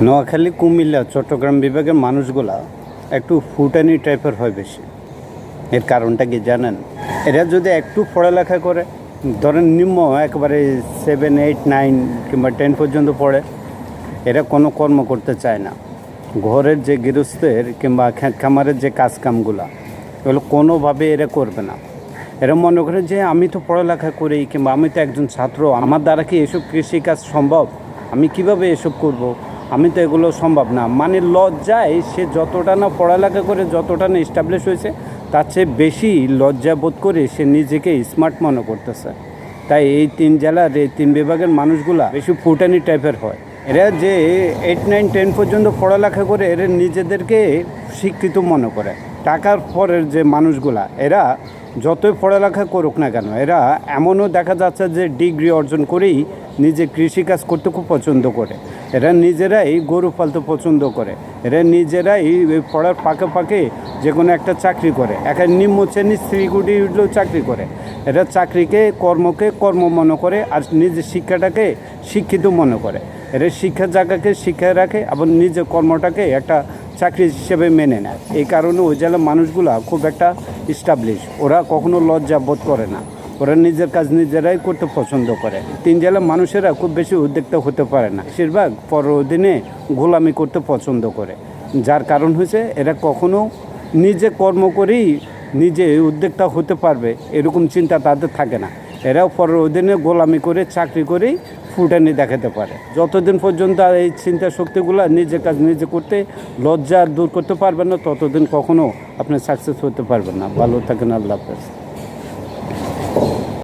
নোয়াখালী, কুমিল্লা, চট্টগ্রাম বিভাগের মানুষগুলা একটু ফুটানি টাইপের হয় বেশি। এর কারণটা কি জানেন? এরা যদি একটু পড়ালেখা করে, ধরেন নিম্ন একেবারে 7, 8, 9 কিংবা 10 পর্যন্ত পড়ে, এরা কোনো কর্ম করতে চায় না। ঘরের যে গৃহস্থের কিংবা খামারের যে কাজকামগুলা, এগুলো কোনোভাবে এরা করবে না। এরা মনে করে যে আমি তো পড়ালেখা করি, কিংবা আমি তো একজন ছাত্র, আমার দ্বারা কি এসব কৃষিকাজ সম্ভব? আমি কিভাবে এসব করব? আমি তো এগুলো সম্ভব না। মানে লজ্জায় সে যতটা না পড়ালেখা করে, যতটা না এস্টাবলিশ হয়েছে, তার চেয়ে বেশি লজ্জা বোধ করে সে নিজেকে স্মার্ট মনে করতেছে। তাই এই 3 জেলার এই 3 বিভাগের মানুষগুলা বেশি ফুটানি টাইপের হয়। এরা যে 8, 9, 10 পর্যন্ত পড়ালেখা করে, এরা নিজেদেরকে শিক্ষিত মনে করে। টাকার পরের যে মানুষগুলা, এরা যতই পড়ালেখা করুক না কেন, এরা এমনও দেখা যাচ্ছে যে ডিগ্রি অর্জন করেই নিজে কৃষিকাজ করতে খুব পছন্দ করে। এরা নিজেরাই গরু পালতে পছন্দ করে। এরা নিজেরাই পড়ার ফাঁকে ফাঁকে যে কোনো একটা চাকরি করে। একটা নিম্ন শ্রেণীর সিকিউরিটি চাকরি করে। এরা চাকরিকে, কর্মকে কর্ম মনে করে, আর নিজের শিক্ষাটাকে শিক্ষিত মনে করে। এরা শিক্ষার জায়গাকে শিক্ষায় রাখে, আবার নিজের কর্মটাকে একটা চাকরি হিসেবে মেনে নেয়। এই কারণে ওই জেলার মানুষগুলা খুব একটা স্টাবলিশ। ওরা কখনো লজ্জা বোধ করে না। ওরা নিজের কাজ নিজেরাই করতে পছন্দ করে। 3 জেলার মানুষেরা খুব বেশি উদ্যোক্তা হতে পারে না। বেশিরভাগ পরের অধীনে গোলামি করতে পছন্দ করে। যার কারণ হচ্ছে এরা কখনো নিজে কর্ম করেই নিজে উদ্যোক্তা হতে পারবে এরকম চিন্তা তাদের থাকে না। এরাও পরের অধীনে গোলামি করে, চাকরি করেই ফুটানি দেখাতে পারে। যতদিন পর্যন্ত এই চিন্তা শক্তিগুলো নিজের কাজ নিজে করতে লজ্জা দূর করতে পারবেন না, ততদিন কখনো আপনি সাকসেস হতে পারবেন না। ভালো থাকেন। আল্লাহ হাফেজ।